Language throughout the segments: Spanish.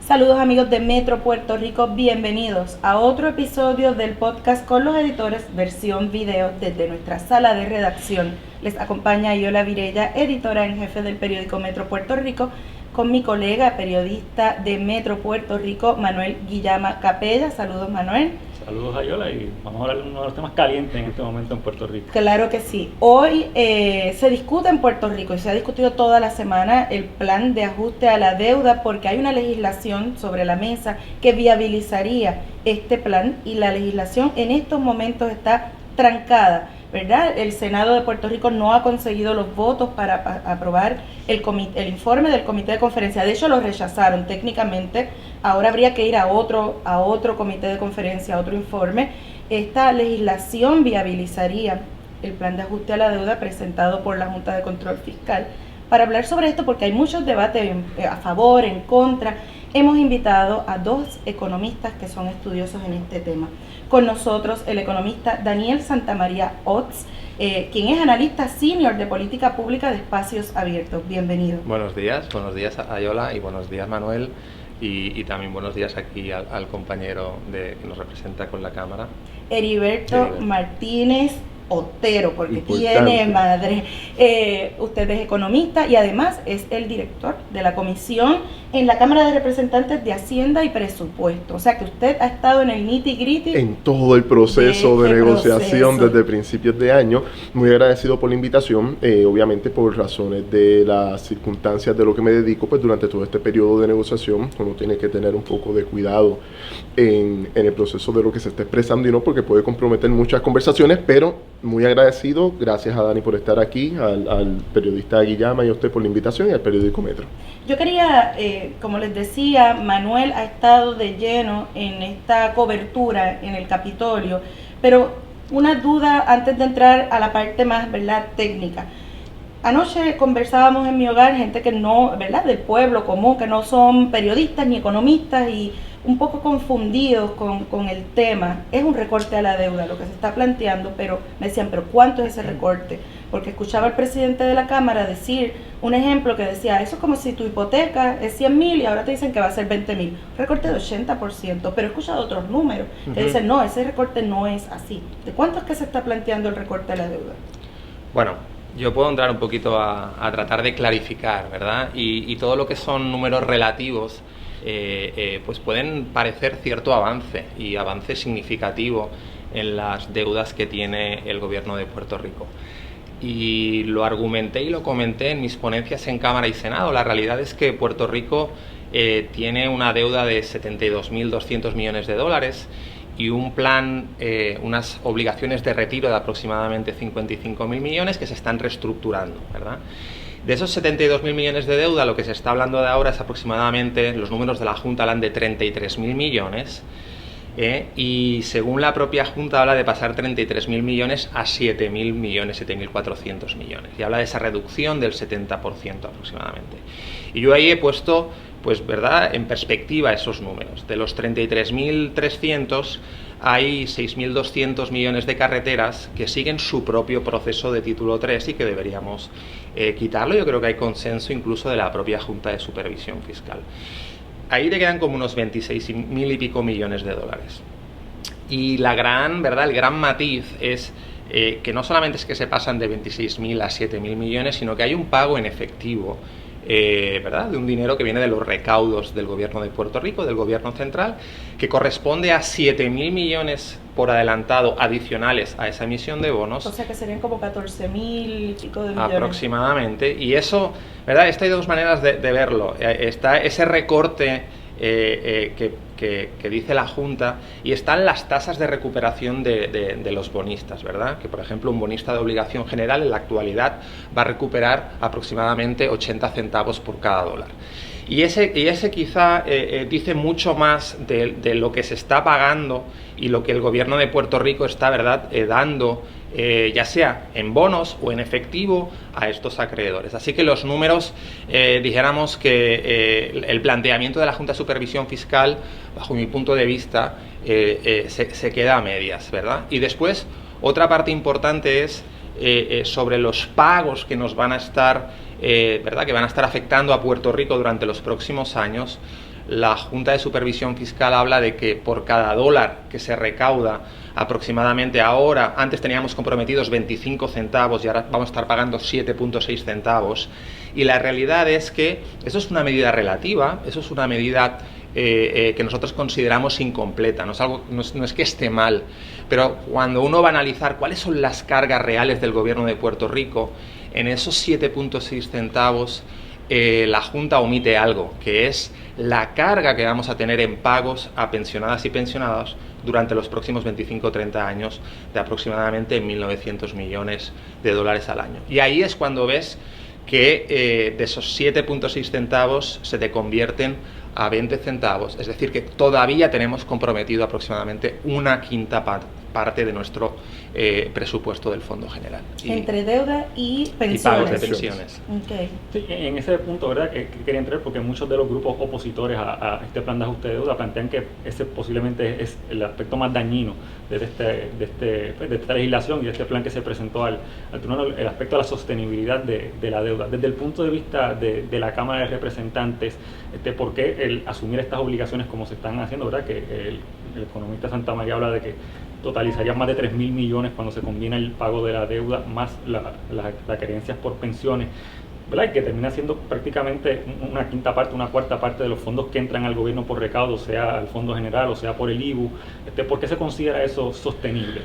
Saludos amigos de Metro Puerto Rico, bienvenidos a otro episodio del podcast con los editores versión video desde nuestra sala de redacción. Les acompaña Yola Virella, editora en jefe del periódico Metro Puerto Rico, con mi colega periodista de Metro Puerto Rico, Manuel Guillama Capella. Saludos, Manuel. Saludos a Yola y vamos a hablar de uno de los temas calientes en este momento en Puerto Rico. Claro que sí. Hoy se discute en Puerto Rico y se ha discutido toda la semana el plan de ajuste a la deuda porque hay una legislación sobre la mesa que viabilizaría este plan y la legislación en estos momentos está trancada, ¿verdad? El Senado de Puerto Rico no ha conseguido los votos para aprobar el informe del comité de conferencia. De hecho, lo rechazaron técnicamente. Ahora habría que ir a otro comité de conferencia, a otro informe. Esta legislación viabilizaría el plan de ajuste a la deuda presentado por la Junta de Control Fiscal. Para hablar sobre esto, porque hay muchos debates a favor, en contra, hemos invitado a dos economistas que son estudiosos en este tema. Con nosotros el economista Daniel Santamaría Ots, quien es analista senior de política pública de espacios abiertos. Bienvenido. Buenos días Ayola y buenos días Manuel y también buenos días aquí al compañero que nos representa con la cámara. Heriberto Martínez Otero, porque tiene madre. Usted es economista y además es el director de la comisión en la Cámara de Representantes de Hacienda y Presupuesto. O sea que usted ha estado en el nitty-gritty. En todo el proceso de negociación desde principios de año. Muy agradecido por la invitación, obviamente por razones de las circunstancias de lo que me dedico, pues durante todo este periodo de negociación uno tiene que tener un poco de cuidado en el proceso de lo que se está expresando y no porque puede comprometer muchas conversaciones, pero muy agradecido, gracias a Dani por estar aquí, al periodista Guillama y a usted por la invitación y al periódico Metro. Yo quería, como les decía, Manuel ha estado de lleno en esta cobertura en el Capitolio, pero una duda antes de entrar a la parte más, ¿verdad?, técnica. Anoche conversábamos en mi hogar, gente que no, ¿verdad?, del pueblo común, que no son periodistas ni economistas y un poco confundidos con el tema. Es un recorte a la deuda lo que se está planteando, pero me decían, ¿pero cuánto es ese recorte? Porque escuchaba al presidente de la Cámara decir un ejemplo que decía, eso es como si tu hipoteca es 100,000 y ahora te dicen que va a ser 20,000. Recorte de 80%, pero he escuchado otros números que dicen, no, ese recorte no es así. ¿De cuánto es que se está planteando el recorte a la deuda? Bueno, yo puedo entrar un poquito a tratar de clarificar, ¿verdad? Y todo lo que son números relativos, pues pueden parecer cierto avance y avance significativo en las deudas que tiene el gobierno de Puerto Rico. Y lo argumenté y lo comenté en mis ponencias en Cámara y Senado. La realidad es que Puerto Rico tiene una deuda de 72.200 millones de dólares y un plan, unas obligaciones de retiro de aproximadamente 55.000 millones que se están reestructurando, ¿verdad? De esos 72.000 millones de deuda, lo que se está hablando de ahora es aproximadamente, los números de la Junta hablan de 33.000 millones, y según la propia Junta habla de pasar 33.000 millones a 7.000 millones, 7.400 millones, y habla de esa reducción del 70% aproximadamente. Y yo ahí he puesto, pues, ¿verdad?, en perspectiva esos números. De los 33.300 hay 6.200 millones de carreteras que siguen su propio proceso de título 3 y que deberíamos quitarlo. Yo creo que hay consenso incluso de la propia Junta de Supervisión Fiscal. Ahí te quedan como unos 26.000 y pico millones de dólares. Y la gran, ¿verdad?, el gran matiz es que no solamente es que se pasan de 26.000 a 7.000 millones, sino que hay un pago en efectivo, ¿verdad?, de un dinero que viene de los recaudos del gobierno de Puerto Rico, del gobierno central, que corresponde a 7.000 millones por adelantado adicionales a esa emisión de bonos. O sea que serían como 14.000 y pico de millones. Aproximadamente. Y eso, ¿verdad?, hay dos maneras de verlo. Está ese recorte que dice la Junta, y están las tasas de recuperación de los bonistas, ¿verdad? Que, por ejemplo, un bonista de obligación general en la actualidad va a recuperar aproximadamente 80 centavos por cada dólar. Y ese quizá dice mucho más de lo que se está pagando y lo que el gobierno de Puerto Rico está, ¿verdad?, dando, ya sea en bonos o en efectivo, a estos acreedores. Así que los números, dijéramos que el planteamiento de la Junta de Supervisión Fiscal, bajo mi punto de vista, se queda a medias, ¿verdad? Y después, otra parte importante es sobre los pagos que nos van a estar, ¿verdad?, que van a estar afectando a Puerto Rico durante los próximos años. la Junta de Supervisión Fiscal habla de que por cada dólar que se recauda aproximadamente ahora, antes teníamos comprometidos 25 centavos y ahora vamos a estar pagando 7,6 centavos. Y la realidad es que eso es una medida relativa, eso es una medida que nosotros consideramos incompleta, no es que esté mal, pero cuando uno va a analizar cuáles son las cargas reales del gobierno de Puerto Rico, en esos 7,6 centavos la Junta omite algo, que es la carga que vamos a tener en pagos a pensionadas y pensionados durante los próximos 25 o 30 años de aproximadamente 1.900 millones de dólares al año. Y ahí es cuando ves que de esos 7,6 centavos se te convierten a 20 centavos, es decir, que todavía tenemos comprometido aproximadamente una quinta parte de nuestro presupuesto del Fondo General. Entre deuda y pensiones. Y pagos de pensiones. Okay. Sí, en ese punto, ¿verdad?, que quería entrar, porque muchos de los grupos opositores a este plan de ajuste de deuda plantean que ese posiblemente es el aspecto más dañino de esta legislación y de este plan que se presentó al tribunal, el aspecto de la sostenibilidad de la deuda. Desde el punto de vista de la Cámara de Representantes, ¿por qué el asumir estas obligaciones como se están haciendo, ¿verdad?, que el economista Santa María habla de que totalizaría más de 3.000 millones cuando se combina el pago de la deuda más las creencias por pensiones, ¿verdad?, y que termina siendo prácticamente una quinta parte, una cuarta parte de los fondos que entran al gobierno por recaudo, sea al Fondo General o sea por el IBU? ¿Por qué se considera eso sostenible?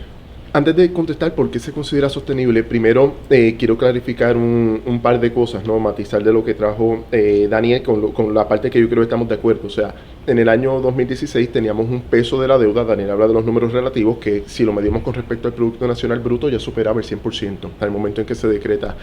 Antes de contestar por qué se considera sostenible, primero quiero clarificar un par de cosas, ¿no? Matizar de lo que trajo Daniel con la parte que yo creo que estamos de acuerdo. O sea, en el año 2016 teníamos un peso de la deuda, Daniel habla de los números relativos, que si lo medimos con respecto al Producto Nacional Bruto ya superaba el 100%, al momento en que se decreta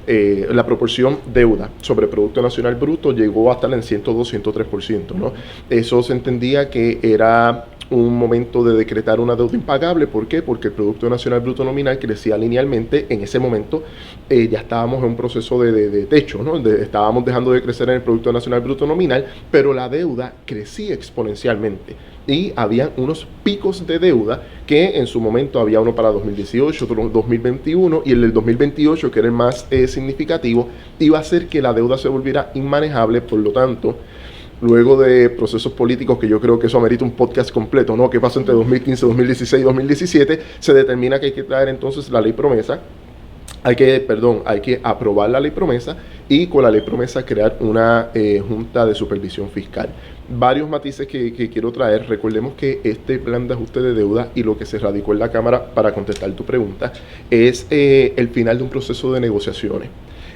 la proporción deuda sobre Producto Nacional Bruto llegó hasta el 102, 103%, ¿no? Eso se entendía que era un momento de decretar una deuda impagable. ¿Por qué? Porque el Producto Nacional Bruto nominal crecía linealmente. En ese momento ya estábamos en un proceso de techo, ¿no? Estábamos dejando de crecer en el Producto Nacional Bruto nominal, pero la deuda crecía exponencialmente. Y había unos picos de deuda que en su momento había uno para 2018, otro 2021, y el del 2028, que era el más significativo, iba a hacer que la deuda se volviera inmanejable. Por lo tanto, luego de procesos políticos, que yo creo que eso amerita un podcast completo, ¿no? ¿Qué pasó entre 2015, 2016 y 2017? Se determina que hay que traer entonces la ley promesa, hay que aprobar la ley promesa y con la ley promesa crear una junta de supervisión fiscal. Varios matices que quiero traer. Recordemos que este plan de ajuste de deuda y lo que se radicó en la Cámara, para contestar tu pregunta, es el final de un proceso de negociaciones.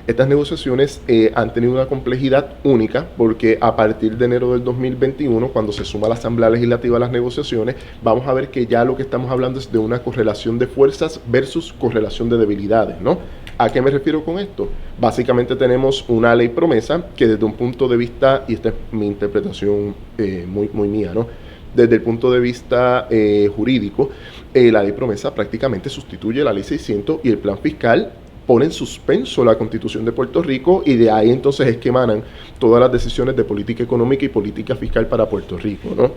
Estas negociaciones han tenido una complejidad única porque a partir de enero del 2021, cuando se suma la Asamblea Legislativa a las negociaciones, vamos a ver que ya lo que estamos hablando es de una correlación de fuerzas versus correlación de debilidades, ¿no? ¿A qué me refiero con esto? Básicamente tenemos una ley promesa que desde un punto de vista, y esta es mi interpretación muy mía, ¿no?, desde el punto de vista jurídico, la ley promesa prácticamente sustituye la ley 600 y el plan fiscal pone en suspenso la Constitución de Puerto Rico, y de ahí entonces es que emanan todas las decisiones de política económica y política fiscal para Puerto Rico, ¿no?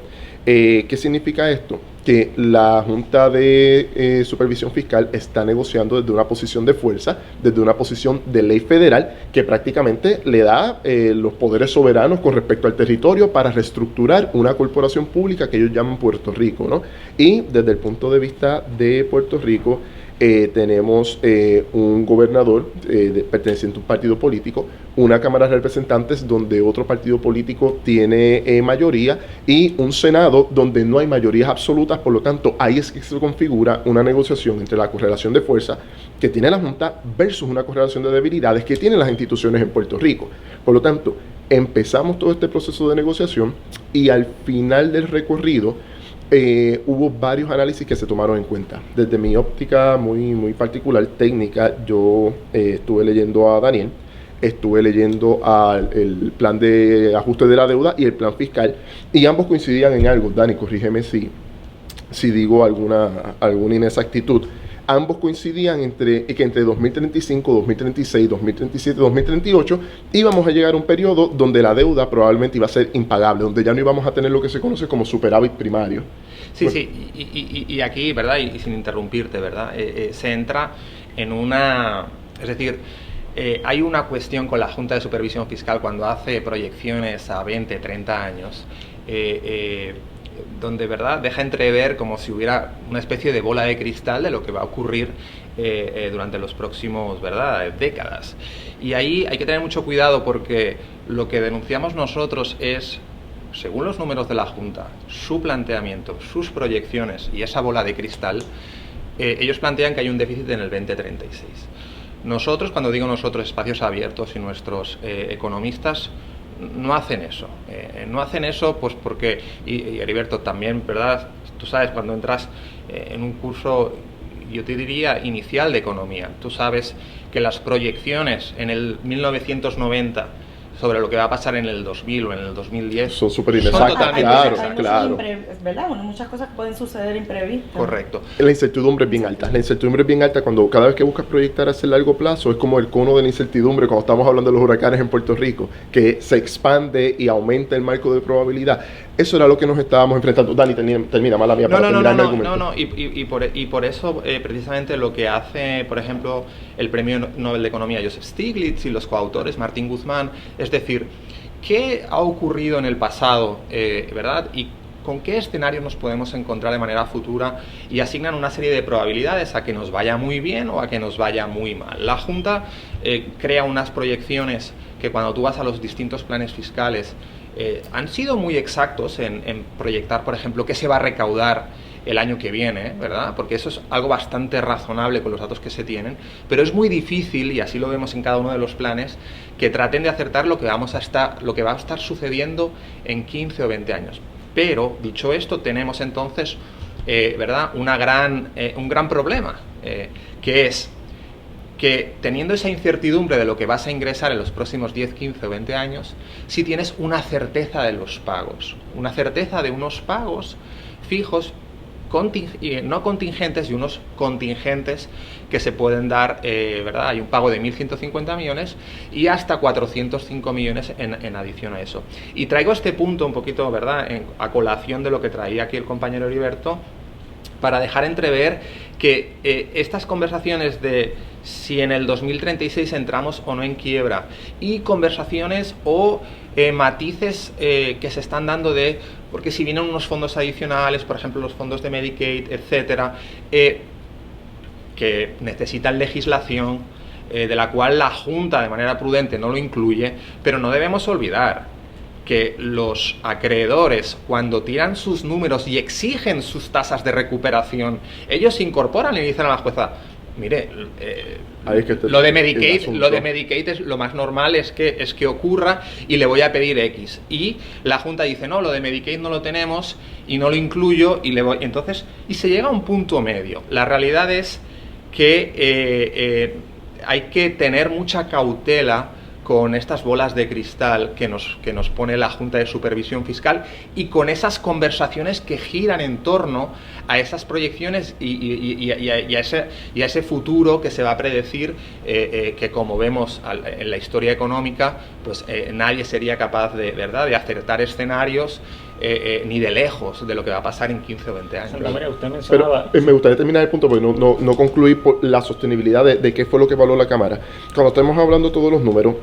¿Qué significa esto? Que la Junta de Supervisión Fiscal está negociando desde una posición de fuerza, desde una posición de ley federal, que prácticamente le da los poderes soberanos con respecto al territorio para reestructurar una corporación pública que ellos llaman Puerto Rico, ¿no? Y desde el punto de vista de Puerto Rico, tenemos un gobernador perteneciente a un partido político, una Cámara de Representantes donde otro partido político tiene mayoría, y un Senado donde no hay mayorías absolutas. Por lo tanto, ahí es que se configura una negociación entre la correlación de fuerza que tiene la Junta versus una correlación de debilidades que tienen las instituciones en Puerto Rico. Por lo tanto, empezamos todo este proceso de negociación y al final del recorrido hubo varios análisis que se tomaron en cuenta. Desde mi óptica muy particular, técnica, yo estuve leyendo a Daniel, estuve leyendo el plan de ajuste de la deuda y el plan fiscal, y ambos coincidían en algo. Dani, corrígeme si digo alguna inexactitud. Ambos coincidían que entre 2035, 2036, 2037, 2038 íbamos a llegar a un periodo donde la deuda probablemente iba a ser impagable, donde ya no íbamos a tener lo que se conoce como superávit primario. Sí, bueno. Sí, y aquí, ¿verdad? Y sin interrumpirte, ¿verdad? Se entra en una... Es decir, hay una cuestión con la Junta de Supervisión Fiscal cuando hace proyecciones a 20, 30 años, donde, ¿verdad?, deja entrever como si hubiera una especie de bola de cristal de lo que va a ocurrir durante los próximos, ¿verdad?, décadas. Y ahí hay que tener mucho cuidado porque lo que denunciamos nosotros es, según los números de la Junta, su planteamiento, sus proyecciones y esa bola de cristal, ellos plantean que hay un déficit en el 2036. Nosotros, cuando digo nosotros, Espacios Abiertos y nuestros economistas, no hacen eso. No hacen eso pues porque, y Heriberto también, ¿verdad? Tú sabes, cuando entras en un curso, yo te diría, inicial de economía, tú sabes que las proyecciones en el 1990 sobre lo que va a pasar en el 2000 o en el 2010 son súper inexactas, claro. ¿Verdad? Bueno, muchas cosas pueden suceder imprevistas. Correcto. La incertidumbre es bien alta. La incertidumbre es bien alta cuando cada vez que buscas proyectar hacia el largo plazo es como el cono de la incertidumbre cuando estamos hablando de los huracanes en Puerto Rico, que se expande y aumenta el marco de probabilidad. Eso era lo que nos estábamos enfrentando. Dani, termina, mala mía, para terminar el argumento. Y por eso precisamente lo que hace, por ejemplo, el Premio Nobel de Economía Joseph Stiglitz y los coautores Martín Guzmán, es decir, ¿qué ha ocurrido en el pasado, verdad? Y con qué escenario nos podemos encontrar de manera futura, y asignan una serie de probabilidades a que nos vaya muy bien o a que nos vaya muy mal. La Junta crea unas proyecciones que cuando tú vas a los distintos planes fiscales han sido muy exactos en proyectar, por ejemplo, qué se va a recaudar el año que viene, ¿verdad? Porque eso es algo bastante razonable con los datos que se tienen, pero es muy difícil, y así lo vemos en cada uno de los planes, que traten de acertar lo que va a estar sucediendo en 15 o 20 años. Pero, dicho esto, tenemos entonces, ¿verdad?, un gran problema, que es que teniendo esa incertidumbre de lo que vas a ingresar en los próximos 10, 15 o 20 años, si tienes una certeza de los pagos, una certeza de unos pagos fijos, no contingentes, y unos contingentes que se pueden dar, ¿verdad? Hay un pago de 1.150 millones y hasta 405 millones en adición a eso. Y traigo este punto un poquito, ¿verdad?, a colación de lo que traía aquí el compañero Heriberto, para dejar entrever que estas conversaciones de si en el 2036 entramos o no en quiebra, y conversaciones o matices que se están dando de, porque si vienen unos fondos adicionales, por ejemplo los fondos de Medicaid, etcétera, que necesitan legislación, de la cual la Junta de manera prudente no lo incluye, pero no debemos olvidar que los acreedores, cuando tiran sus números y exigen sus tasas de recuperación, ellos incorporan y dicen a la jueza, mire, lo de Medicaid es lo más normal, es que ocurra y le voy a pedir X. Y la Junta dice, no, lo de Medicaid no lo tenemos y no lo incluyo y entonces se llega a un punto medio. La realidad es que hay que tener mucha cautela con estas bolas de cristal que nos pone la Junta de Supervisión Fiscal, y con esas conversaciones que giran en torno a esas proyecciones y a ese futuro que se va a predecir, que como vemos en la historia económica, pues nadie sería capaz de acertar escenarios ni de lejos de lo que va a pasar en 15 o 20 años. Santa María, usted mencionaba... Pero me gustaría terminar el punto porque no concluí por la sostenibilidad de qué fue lo que evaluó la Cámara. Cuando estamos hablando todos los números,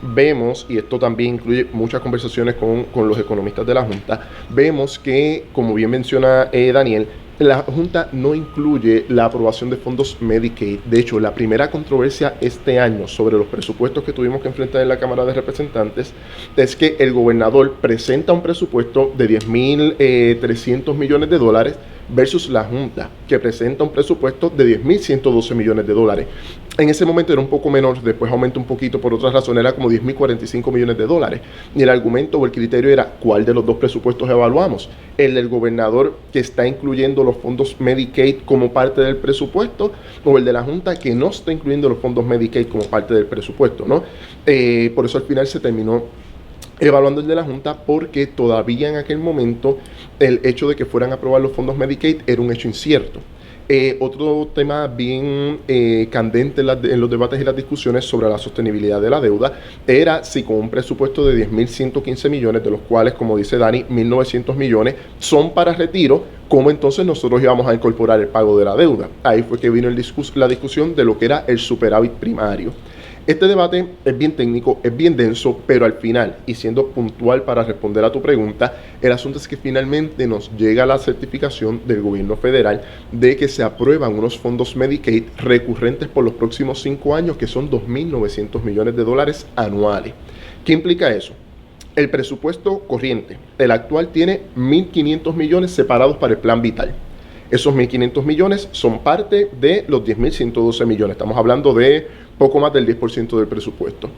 vemos, y esto también incluye muchas conversaciones con los economistas de la Junta, vemos que, como bien menciona Daniel, la Junta no incluye la aprobación de fondos Medicaid. De hecho, la primera controversia este año sobre los presupuestos que tuvimos que enfrentar en la Cámara de Representantes es que el gobernador presenta un presupuesto de 10.300 millones de dólares versus la Junta, que presenta un presupuesto de 10.112 millones de dólares. En ese momento era un poco menor, después aumentó un poquito por otras razones, era como 10.045 millones de dólares. Y el argumento o el criterio era, ¿cuál de los dos presupuestos evaluamos? ¿El del gobernador, que está incluyendo los fondos Medicaid como parte del presupuesto, o el de la Junta, que no está incluyendo los fondos Medicaid como parte del presupuesto, ¿no? Por eso al final se terminó evaluando el de la Junta, porque todavía en aquel momento el hecho de que fueran a aprobar los fondos Medicaid era un hecho incierto. Otro tema bien candente en los debates y las discusiones sobre la sostenibilidad de la deuda era si con un presupuesto de 10.115 millones, de los cuales, como dice Dani, 1.900 millones son para retiro, ¿cómo entonces nosotros íbamos a incorporar el pago de la deuda? Ahí fue que vino la discusión de lo que era el superávit primario. Este debate es bien técnico, es bien denso, pero al final, y siendo puntual para responder a tu pregunta, el asunto es que finalmente nos llega la certificación del gobierno federal de que se aprueban unos fondos Medicaid recurrentes por los próximos 5 años, que son 2.900 millones de dólares anuales. ¿Qué implica eso? El presupuesto corriente, el actual, tiene 1.500 millones separados para el plan vital. Esos 1.500 millones son parte de los 10.112 millones. Estamos hablando de poco más del 10% del presupuesto.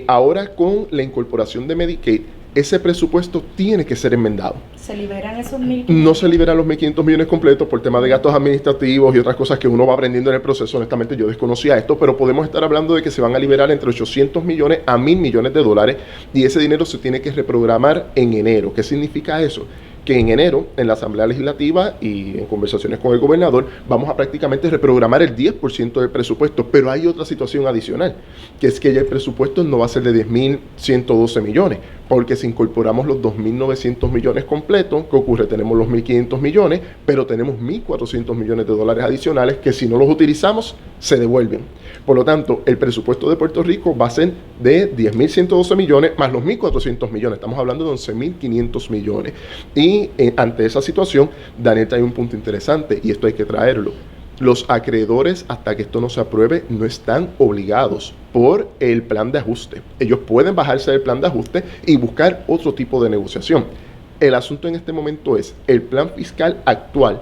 Ahora, con la incorporación de Medicaid, ese presupuesto tiene que ser enmendado. ¿Se liberan esos 1.500? No se liberan los 1.500 millones completos por temas de gastos administrativos y otras cosas que uno va aprendiendo en el proceso. Honestamente, yo desconocía esto, pero podemos estar hablando de que se van a liberar entre 800 millones a 1.000 millones de dólares, y ese dinero se tiene que reprogramar en enero. ¿Qué significa eso? Que en enero, en la Asamblea Legislativa y en conversaciones con el gobernador, vamos a prácticamente reprogramar el 10% del presupuesto. Pero hay otra situación adicional, que es que ya el presupuesto no va a ser de 10.112 millones, porque si incorporamos los 2.900 millones completos, ¿qué ocurre? Tenemos los 1.500 millones, pero tenemos 1.400 millones de dólares adicionales que, si no los utilizamos, se devuelven. Por lo tanto, el presupuesto de Puerto Rico va a ser de 10.112 millones más los 1.400 millones. Estamos hablando de 11.500 millones. Y ante esa situación, Daniel trae un punto interesante, y esto hay que traerlo. Los acreedores, hasta que esto no se apruebe, no están obligados por el plan de ajuste. Ellos pueden bajarse del plan de ajuste y buscar otro tipo de negociación. El asunto en este momento es el plan fiscal actual,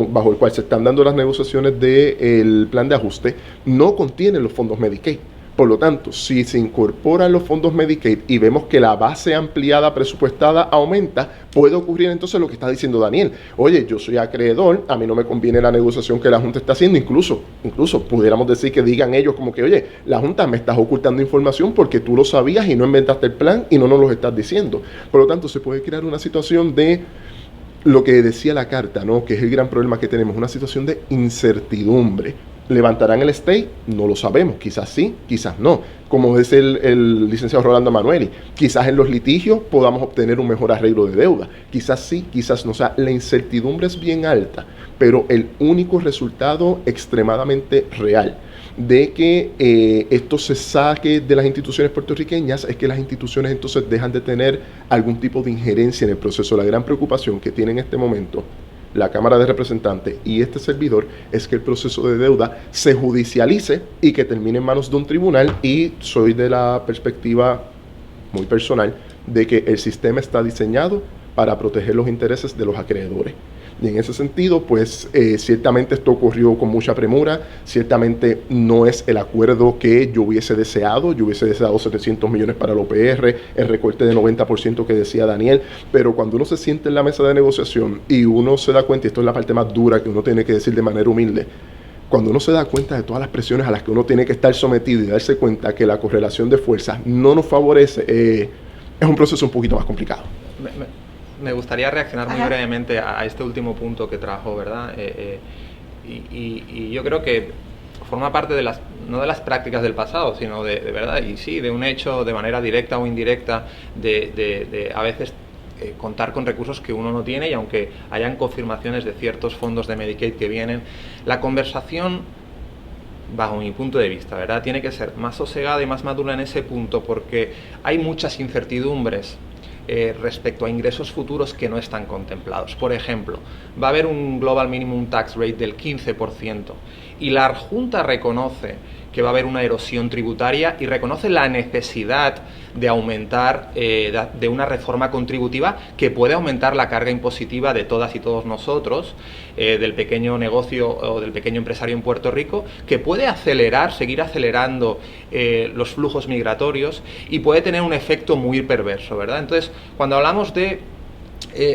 bajo el cual se están dando las negociaciones del plan de ajuste, no contiene los fondos Medicaid. Por lo tanto, si se incorporan los fondos Medicaid y vemos que la base ampliada presupuestada aumenta, puede ocurrir entonces lo que está diciendo Daniel. Oye, yo soy acreedor, a mí no me conviene la negociación que la Junta está haciendo. Incluso pudiéramos decir que digan ellos como que, oye, la Junta, me estás ocultando información porque tú lo sabías y no inventaste el plan y no nos lo estás diciendo. Por lo tanto, se puede crear una situación de lo que decía la carta, ¿no? Que es el gran problema que tenemos, una situación de incertidumbre. ¿Levantarán el stay? No lo sabemos, quizás sí, quizás no. Como dice el licenciado Rolando Emanueli, quizás en los litigios podamos obtener un mejor arreglo de deuda. Quizás sí, quizás no. O sea, la incertidumbre es bien alta, pero el único resultado extremadamente real de que esto se saque de las instituciones puertorriqueñas es que las instituciones entonces dejan de tener algún tipo de injerencia en el proceso. La gran preocupación que tiene en este momento la Cámara de Representantes y este servidor es que el proceso de deuda se judicialice y que termine en manos de un tribunal, y soy de la perspectiva muy personal de que el sistema está diseñado para proteger los intereses de los acreedores. Y en ese sentido, pues ciertamente esto ocurrió con mucha premura, ciertamente no es el acuerdo que yo hubiese deseado 700 millones para el OPR, el recorte de 90% que decía Daniel, pero cuando uno se siente en la mesa de negociación y uno se da cuenta, y esto es la parte más dura que uno tiene que decir de manera humilde, cuando uno se da cuenta de todas las presiones a las que uno tiene que estar sometido y darse cuenta que la correlación de fuerzas no nos favorece, es un proceso un poquito más complicado. Me gustaría reaccionar muy brevemente a este último punto que trajo, ¿verdad? Y yo creo que forma parte de no de las prácticas del pasado, sino de verdad, y sí, de un hecho de manera directa o indirecta, de a veces contar con recursos que uno no tiene, y aunque hayan confirmaciones de ciertos fondos de Medicaid que vienen, la conversación, bajo mi punto de vista, ¿verdad?, tiene que ser más sosegada y más madura en ese punto, porque hay muchas incertidumbres respecto a ingresos futuros que no están contemplados. Por ejemplo, va a haber un Global Minimum Tax Rate del 15% y la Junta reconoce que va a haber una erosión tributaria y reconoce la necesidad de aumentar, de una reforma contributiva que puede aumentar la carga impositiva de todas y todos nosotros, del pequeño negocio o del pequeño empresario en Puerto Rico, que puede seguir acelerando los flujos migratorios y puede tener un efecto muy perverso, ¿verdad? Entonces, cuando hablamos de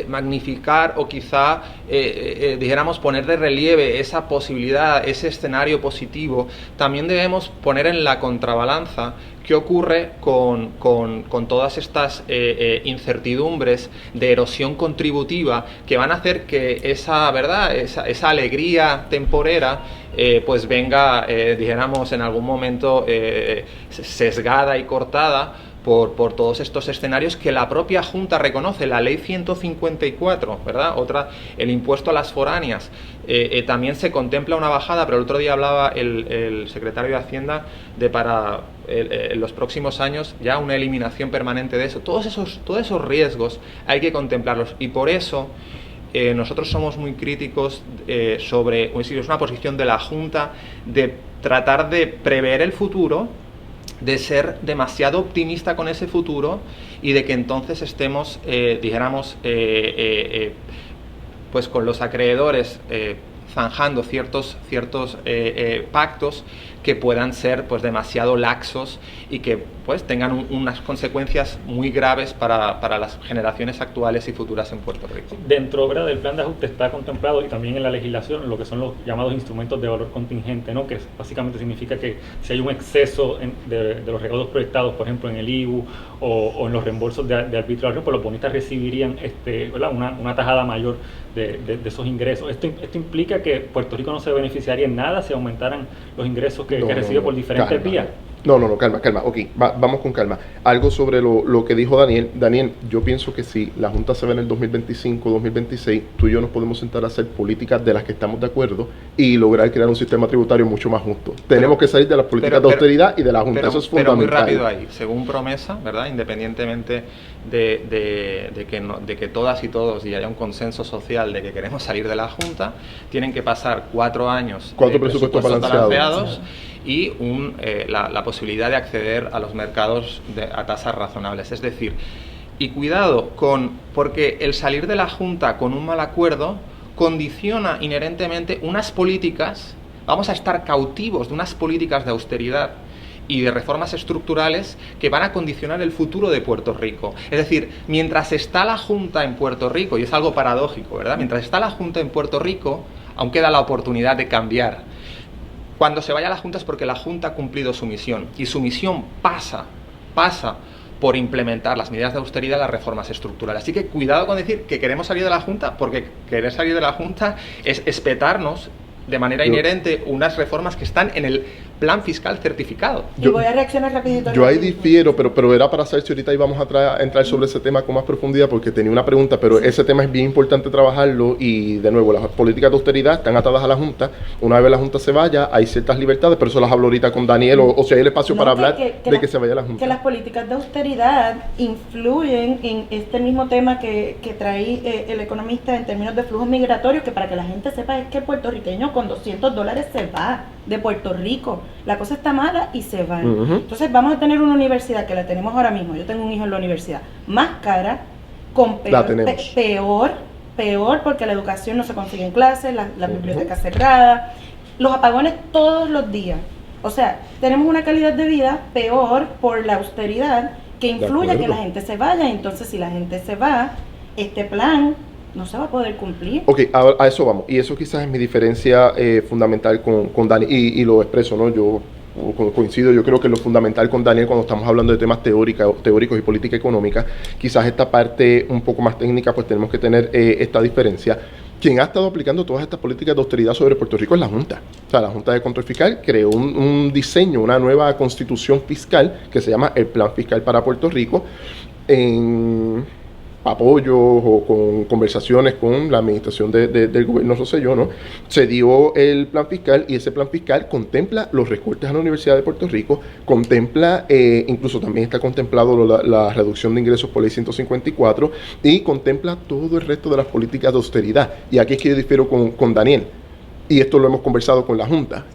magnificar o quizá, dijéramos, poner de relieve esa posibilidad, ese escenario positivo, también debemos poner en la contrabalanza qué ocurre con todas estas incertidumbres de erosión contributiva que van a hacer que esa, ¿verdad?, esa alegría temporera pues venga, dijéramos, en algún momento sesgada y cortada por todos estos escenarios que la propia Junta reconoce. La ley 154, ¿verdad? Otra, el impuesto a las foráneas. También se contempla una bajada, pero el otro día hablaba el secretario de Hacienda de para los próximos años ya una eliminación permanente de eso. Todos esos riesgos hay que contemplarlos, y por eso nosotros somos muy críticos sobre, es una posición de la Junta de tratar de prever el futuro, de ser demasiado optimista con ese futuro y de que entonces estemos, dijéramos, pues con los acreedores zanjando ciertos pactos que puedan ser pues demasiado laxos y que pues tengan unas consecuencias muy graves para las generaciones actuales y futuras en Puerto Rico. Dentro, ¿verdad?, del plan de ajuste está contemplado, y también en la legislación, lo que son los llamados instrumentos de valor contingente, ¿no?, que básicamente significa que si hay un exceso de los recaudos proyectados, por ejemplo en el IVU o en los reembolsos de arbitrio, pues los bonistas recibirían ¿verdad?, una tajada mayor de esos ingresos. Esto implica que Puerto Rico no se beneficiaría en nada si aumentaran los ingresos que recibe por diferentes vías. No, calma, ok, vamos con calma. Algo sobre lo que dijo Daniel. Daniel, yo pienso que si la Junta se ve en el 2025, 2026, tú y yo nos podemos sentar a hacer políticas de las que estamos de acuerdo y lograr crear un sistema tributario mucho más justo. Tenemos que salir de las políticas de austeridad y de la Junta, eso es fundamental. Pero muy rápido ahí, según promesa, ¿verdad?, independientemente de que todas y todos, y haya un consenso social de que queremos salir de la Junta, tienen que pasar 4 años de presupuestos balanceados y la posibilidad de acceder a los mercados a tasas razonables. Es decir, y cuidado porque el salir de la Junta con un mal acuerdo condiciona inherentemente unas políticas, vamos a estar cautivos de unas políticas de austeridad y de reformas estructurales que van a condicionar el futuro de Puerto Rico. Es decir, mientras está la Junta en Puerto Rico, y es algo paradójico, ¿verdad?, mientras está la Junta en Puerto Rico, aún queda la oportunidad de cambiar. Cuando se vaya a la Junta es porque la Junta ha cumplido su misión, y su misión pasa por implementar las medidas de austeridad y las reformas estructurales. Así que cuidado con decir que queremos salir de la Junta, porque querer salir de la Junta es espetarnos de manera inherente unas reformas que están en el plan fiscal certificado. Y voy a reaccionar rapidito. Yo ahí difiero, pero era para saber si ahorita íbamos a entrar sobre ese tema con más profundidad, porque tenía una pregunta, pero ese tema es bien importante trabajarlo, y de nuevo, las políticas de austeridad están atadas a la Junta. Una vez la Junta se vaya, hay ciertas libertades, pero eso las hablo ahorita con Daniel, o si hay el espacio para hablar de que se vaya la Junta. Que las políticas de austeridad influyen en este mismo tema que trae el economista en términos de flujos migratorios, que para que la gente sepa es que el puertorriqueño con $200 se va de Puerto Rico. La cosa está mala y se van. Entonces vamos a tener una universidad, que la tenemos ahora mismo, yo tengo un hijo en la universidad, más cara, con peor porque la educación no se consigue en clases, la biblioteca cerrada, los apagones todos los días. O sea, tenemos una calidad de vida peor por la austeridad, que influye a que la gente se vaya. Entonces, si la gente se va, este plan no se va a poder cumplir. Ok, a eso vamos. Y eso quizás es mi diferencia fundamental con Dani, y lo expreso, ¿no? Yo coincido, yo creo que lo fundamental con Daniel cuando estamos hablando de temas teóricos y política económica, quizás esta parte un poco más técnica, pues tenemos que tener esta diferencia. Quien ha estado aplicando todas estas políticas de austeridad sobre Puerto Rico es la Junta. O sea, la Junta de Control Fiscal creó un diseño, una nueva constitución fiscal que se llama el Plan Fiscal para Puerto Rico, en apoyos o con conversaciones con la administración del gobierno Rosselló, ¿no? Se dio el plan fiscal, y ese plan fiscal contempla los recortes a la Universidad de Puerto Rico, contempla, incluso también está contemplado la reducción de ingresos por ley 154, y contempla todo el resto de las políticas de austeridad. Y aquí es que yo difiero con Daniel. Y esto lo hemos conversado con la Junta.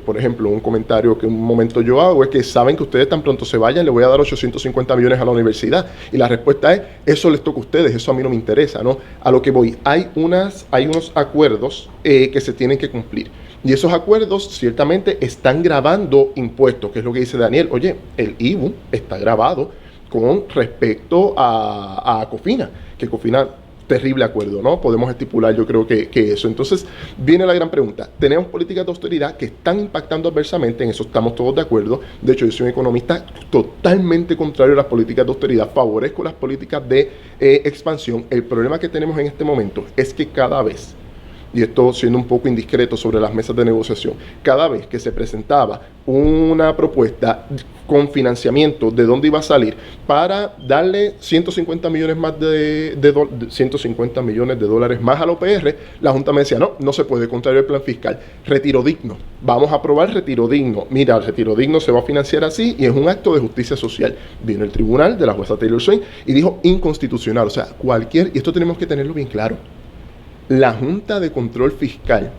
Por ejemplo, un comentario que en un momento yo hago es que saben que ustedes tan pronto se vayan, le voy a dar 850 millones a la universidad. Y la respuesta es, eso les toca a ustedes, eso a mí no me interesa, ¿no? A lo que voy, hay unos acuerdos que se tienen que cumplir. Y esos acuerdos ciertamente están grabando impuestos, que es lo que dice Daniel. Oye, el IVU está grabado con respecto a COFINA, que COFINA terrible acuerdo, ¿no? Podemos estipular, yo creo que eso. Entonces, viene la gran pregunta. Tenemos políticas de austeridad que están impactando adversamente, en eso estamos todos de acuerdo. De hecho, yo soy un economista totalmente contrario a las políticas de austeridad. Favorezco las políticas de expansión. El problema que tenemos en este momento es que cada vez, y esto siendo un poco indiscreto sobre las mesas de negociación, cada vez que se presentaba una propuesta con financiamiento de dónde iba a salir para darle 150 millones más de 150 millones de dólares más a la OPR, la Junta me decía, no se puede, contrario al plan fiscal. Retiro digno, vamos a aprobar retiro digno. Mira, el retiro digno se va a financiar así y es un acto de justicia social. Vino el tribunal de la jueza Taylor Swain y dijo inconstitucional. O sea, y esto tenemos que tenerlo bien claro. La Junta de Control Fiscal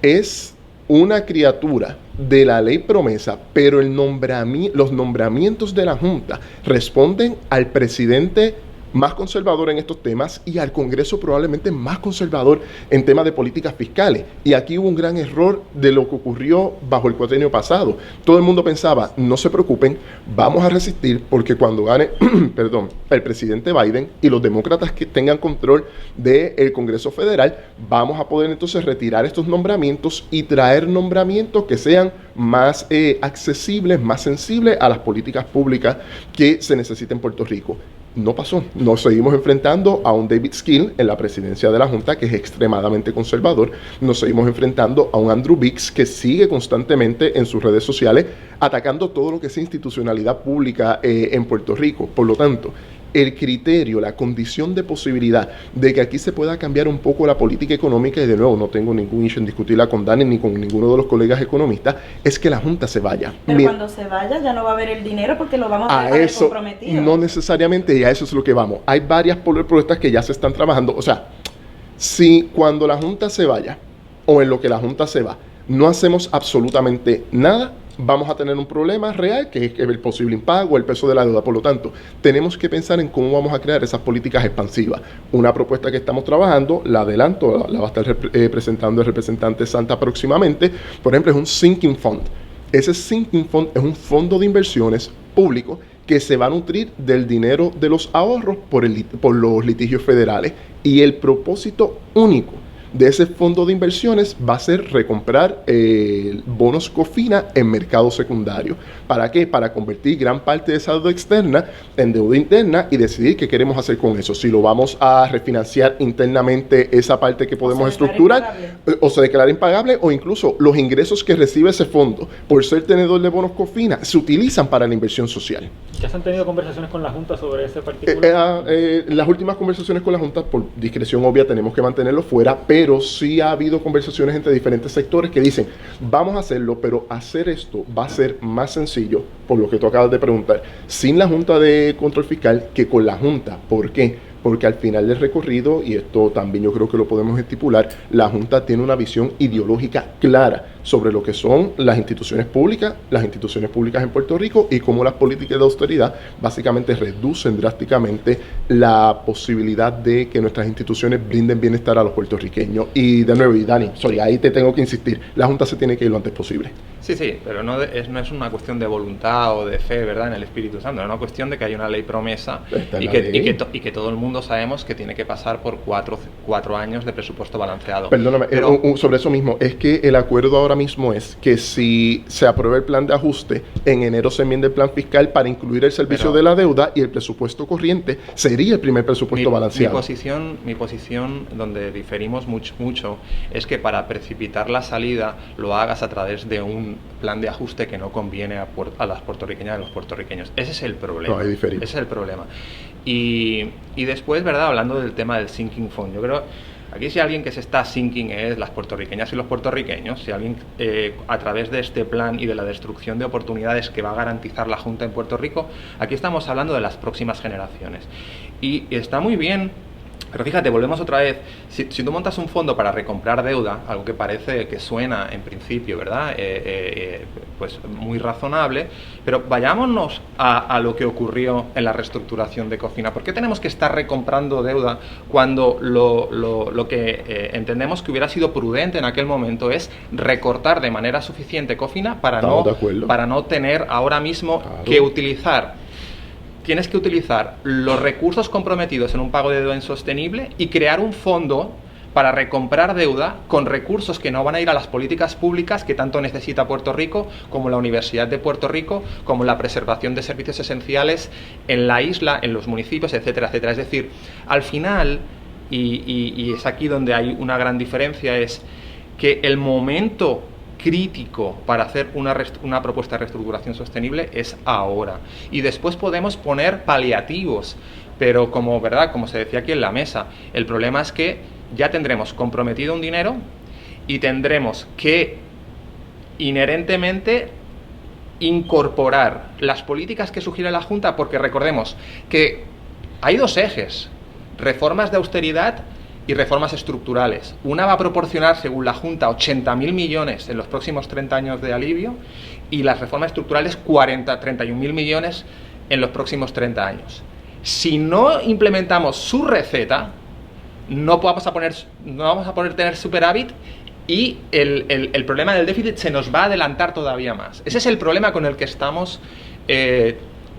es una criatura de la ley promesa, pero los nombramientos de la Junta responden al presidente más conservador en estos temas y al Congreso probablemente más conservador en temas de políticas fiscales. Y aquí hubo un gran error de lo que ocurrió bajo el cuatrienio pasado. Todo el mundo pensaba, no se preocupen, vamos a resistir porque cuando gane el presidente Biden y los demócratas que tengan control del Congreso Federal, vamos a poder entonces retirar estos nombramientos y traer nombramientos que sean más accesibles, más sensibles a las políticas públicas que se necesitan en Puerto Rico. No pasó. Nos seguimos enfrentando a un David Skill en la presidencia de la Junta, que es extremadamente conservador. Nos seguimos enfrentando a un Andrew Biggs, que sigue constantemente en sus redes sociales atacando todo lo que es institucionalidad pública en Puerto Rico. Por lo tanto, el criterio, la condición de posibilidad de que aquí se pueda cambiar un poco la política económica, y de nuevo no tengo ningún issue en discutirla con Dani ni con ninguno de los colegas economistas, es que la Junta se vaya. Pero cuando se vaya ya no va a haber el dinero porque lo vamos a dejar comprometido. No necesariamente, y a eso es lo que vamos. Hay varias propuestas que ya se están trabajando. O sea, si cuando la Junta se vaya, o en lo que la Junta se va, no hacemos absolutamente nada, vamos a tener un problema real, que es el posible impago, el peso de la deuda. Por lo tanto, tenemos que pensar en cómo vamos a crear esas políticas expansivas. Una propuesta que estamos trabajando, la adelanto, la va a estar presentando el representante Santa próximamente, por ejemplo, es un sinking fund. Ese sinking fund es un fondo de inversiones público que se va a nutrir del dinero de los ahorros por los litigios federales, y el propósito único de ese fondo de inversiones va a ser recomprar bonos COFINA en mercado secundario. ¿Para qué? Para convertir gran parte de esa deuda externa en deuda interna y decidir qué queremos hacer con eso. Si lo vamos a refinanciar internamente, esa parte que podemos estructurar, o se declara impagable, o incluso los ingresos que recibe ese fondo por ser tenedor de bonos COFINA se utilizan para la inversión social. ¿Ya se han tenido conversaciones con la Junta sobre ese particular? Las últimas conversaciones con la Junta, por discreción obvia, tenemos que mantenerlo fuera, pero sí ha habido conversaciones entre diferentes sectores que dicen, vamos a hacerlo, pero hacer esto va a ser más sencillo, por lo que tú acabas de preguntar, sin la Junta de Control Fiscal que con la Junta. ¿Por qué? Porque al final del recorrido, y esto también yo creo que lo podemos estipular, la Junta tiene una visión ideológica clara sobre lo que son las instituciones públicas en Puerto Rico, y cómo las políticas de austeridad básicamente reducen drásticamente la posibilidad de que nuestras instituciones brinden bienestar a los puertorriqueños. Y de nuevo, y Dani, ahí te tengo que insistir, la Junta se tiene que ir lo antes posible. Sí, pero no es una cuestión de voluntad o de fe, ¿verdad?, en el Espíritu Santo, es una cuestión de que hay una ley promesa y que todo el mundo sabemos que tiene que pasar por cuatro años de presupuesto balanceado. Perdóname, pero sobre eso mismo, es que el acuerdo ahora mismo es que si se aprueba el plan de ajuste, en enero se enmienda el plan fiscal para incluir el servicio de la deuda, y el presupuesto corriente sería el primer presupuesto balanceado. Mi posición donde diferimos mucho es que para precipitar la salida lo hagas a través de un plan de ajuste que no conviene a las puertorriqueñas y a los puertorriqueños. Ese es el problema. Ese es el problema. Y después, ¿verdad?, hablando del tema del sinking fund, yo creo aquí si alguien que se está sinking es las puertorriqueñas y los puertorriqueños. Si alguien a través de este plan y de la destrucción de oportunidades que va a garantizar la Junta en Puerto Rico, aquí estamos hablando de las próximas generaciones. Y está muy bien, pero fíjate, volvemos otra vez, si tú montas un fondo para recomprar deuda, algo que parece que suena en principio, ¿verdad?, pues muy razonable, pero vayámonos a lo que ocurrió en la reestructuración de COFINA. ¿Por qué tenemos que estar recomprando deuda cuando lo que entendemos que hubiera sido prudente en aquel momento es recortar de manera suficiente COFINA para no tener ahora mismo que utilizar tienes que utilizar los recursos comprometidos en un pago de deuda insostenible y crear un fondo para recomprar deuda con recursos que no van a ir a las políticas públicas que tanto necesita Puerto Rico, como la Universidad de Puerto Rico, como la preservación de servicios esenciales en la isla, en los municipios, etcétera, etcétera. Es decir, al final, y es aquí donde hay una gran diferencia, es que el momento crítico para hacer una propuesta de reestructuración sostenible es ahora. Y después podemos poner paliativos, pero como se decía aquí en la mesa, el problema es que ya tendremos comprometido un dinero y tendremos que inherentemente incorporar las políticas que sugiere la Junta, porque recordemos que hay dos ejes: reformas de austeridad y reformas estructurales. Una va a proporcionar, según la Junta, 80.000 millones en los próximos 30 años de alivio, y las reformas estructurales 31.000 millones en los próximos 30 años. Si no implementamos su receta, no vamos a poder tener superávit, y el problema del déficit se nos va a adelantar todavía más. Ese es el problema con el que estamos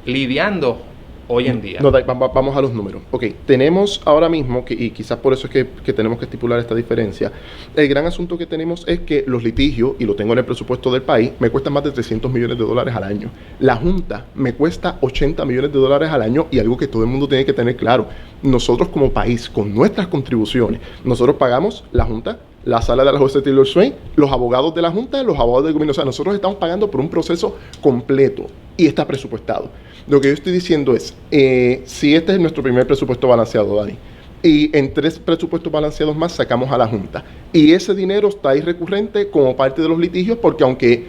lidiando hoy en día. No, vamos a los números. Ok, tenemos ahora mismo, y quizás por eso es que tenemos que estipular esta diferencia, el gran asunto que tenemos es que los litigios, y lo tengo en el presupuesto del país, me cuestan más de 300 millones de dólares al año. La Junta me cuesta 80 millones de dólares al año, y algo que todo el mundo tiene que tener claro: nosotros como país, con nuestras contribuciones, nosotros pagamos la Junta, la sala de la José Taylor Swain, los abogados de la Junta, los abogados del gobierno. O sea, nosotros estamos pagando por un proceso completo y está presupuestado. Lo que yo estoy diciendo es, si este es nuestro primer presupuesto balanceado, Dani, y en 3 presupuestos balanceados más sacamos a la Junta, y ese dinero está ahí recurrente como parte de los litigios, porque aunque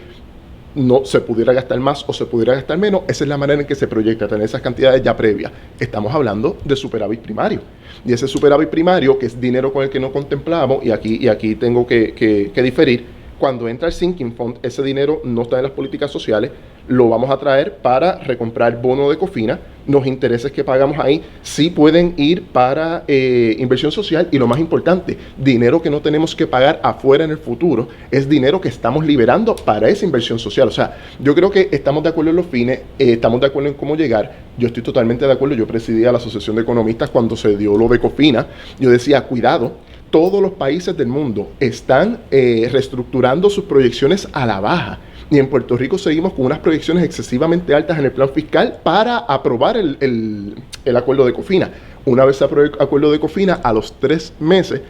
no se pudiera gastar más o se pudiera gastar menos, esa es la manera en que se proyecta tener esas cantidades ya previas. Estamos hablando de superávit primario, y ese superávit primario, que es dinero con el que no contemplamos, y aquí tengo que diferir. Cuando entra el Sinking Fund, ese dinero no está en las políticas sociales, lo vamos a traer para recomprar bono de Cofina. Los intereses que pagamos ahí sí pueden ir para inversión social, y lo más importante, dinero que no tenemos que pagar afuera en el futuro, es dinero que estamos liberando para esa inversión social. O sea, yo creo que estamos de acuerdo en los fines, estamos de acuerdo en cómo llegar. Yo estoy totalmente de acuerdo. Yo presidía la Asociación de Economistas cuando se dio lo de Cofina. Yo decía, cuidado, todos los países del mundo están reestructurando sus proyecciones a la baja, y en Puerto Rico seguimos con unas proyecciones excesivamente altas en el plan fiscal para aprobar el acuerdo de Cofina. Una vez se aprobó el acuerdo de Cofina, a los 3 meses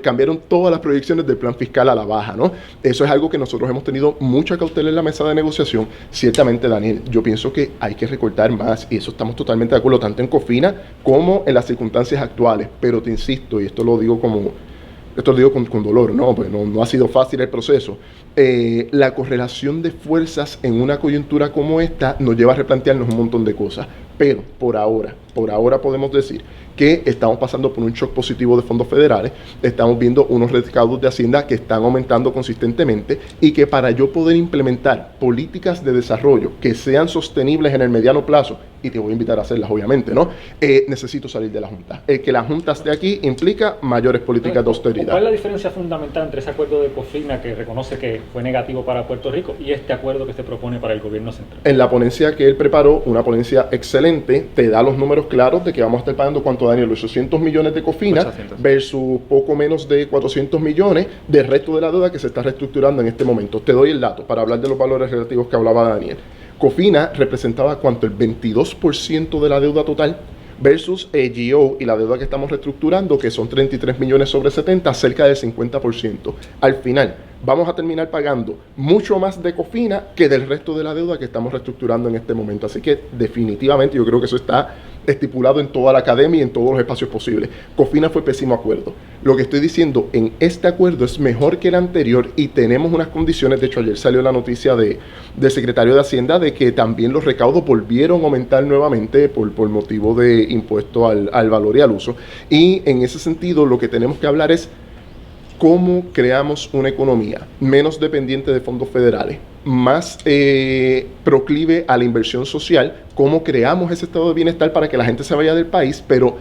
cambiaron todas las proyecciones del plan fiscal a la baja, ¿no? Eso es algo que nosotros hemos tenido mucha cautela en la mesa de negociación. Ciertamente, Daniel, yo pienso que hay que recortar más, y eso estamos totalmente de acuerdo, tanto en Cofina como en las circunstancias actuales. Pero te insisto, y esto lo digo con dolor, ¿no? Pues no ha sido fácil el proceso. La correlación de fuerzas en una coyuntura como esta nos lleva a replantearnos un montón de cosas. Pero por ahora podemos decir que estamos pasando por un shock positivo de fondos federales, estamos viendo unos recaudos de Hacienda que están aumentando consistentemente, y que para yo poder implementar políticas de desarrollo que sean sostenibles en el mediano plazo, y te voy a invitar a hacerlas obviamente, ¿no? Necesito salir de la Junta. El que la Junta esté aquí implica mayores políticas de austeridad. ¿Cuál es la diferencia fundamental entre ese acuerdo de Cofina, que reconoce que fue negativo para Puerto Rico, y este acuerdo que se propone para el gobierno central? En la ponencia que él preparó, una ponencia excelente, te da los números claros de que vamos a estar pagando, ¿cuánto, Daniel? 800 millones de Cofina 800. versus poco menos de 400 millones del resto de la deuda que se está reestructurando en este momento. Te doy el dato para hablar de los valores relativos que hablaba Daniel. Cofina representaba, ¿cuánto? El 22% de la deuda total, versus GO y la deuda que estamos reestructurando, que son 33 millones sobre 70, cerca del 50%. Al final, vamos a terminar pagando mucho más de Cofina que del resto de la deuda que estamos reestructurando en este momento. Así que definitivamente yo creo que eso está estipulado en toda la academia y en todos los espacios posibles. Cofina fue pésimo acuerdo. Lo que estoy diciendo, en este acuerdo es mejor que el anterior, y tenemos unas condiciones. De hecho, ayer salió la noticia del secretario de Hacienda de que también los recaudos volvieron a aumentar nuevamente por motivo de impuesto al valor y al uso. Y en ese sentido, lo que tenemos que hablar es cómo creamos una economía menos dependiente de fondos federales, más proclive a la inversión social, cómo creamos ese estado de bienestar para que la gente se vaya del país, pero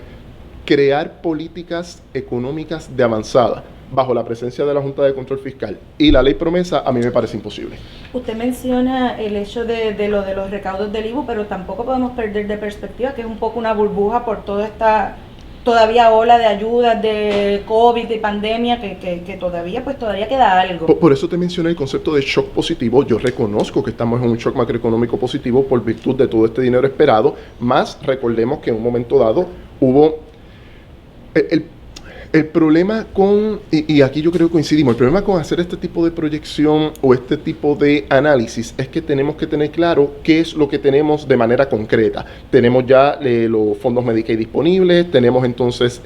crear políticas económicas de avanzada bajo la presencia de la Junta de Control Fiscal y la ley promesa, a mí me parece imposible. Usted menciona el hecho de los recaudos del IVU, pero tampoco podemos perder de perspectiva que es un poco una burbuja por toda esta todavía ola de ayudas de COVID, de pandemia, que todavía queda algo. Por eso te mencioné el concepto de shock positivo. Yo reconozco que estamos en un shock macroeconómico positivo por virtud de todo este dinero esperado, más recordemos que en un momento dado hubo el problema con, y aquí yo creo que coincidimos, el problema con hacer este tipo de proyección o este tipo de análisis es que tenemos que tener claro qué es lo que tenemos de manera concreta. Tenemos ya los fondos Medicaid disponibles, tenemos entonces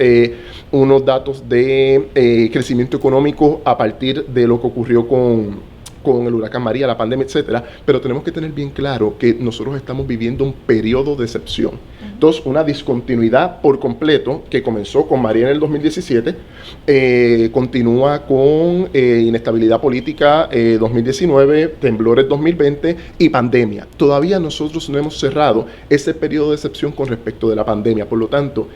unos datos de crecimiento económico a partir de lo que ocurrió con el huracán María, la pandemia, etcétera, pero tenemos que tener bien claro que nosotros estamos viviendo un periodo de excepción. Entonces, una discontinuidad por completo que comenzó con María en el 2017, continúa con inestabilidad política 2019, temblores 2020 y pandemia. Todavía nosotros no hemos cerrado ese periodo de excepción con respecto de la pandemia. Por lo tanto,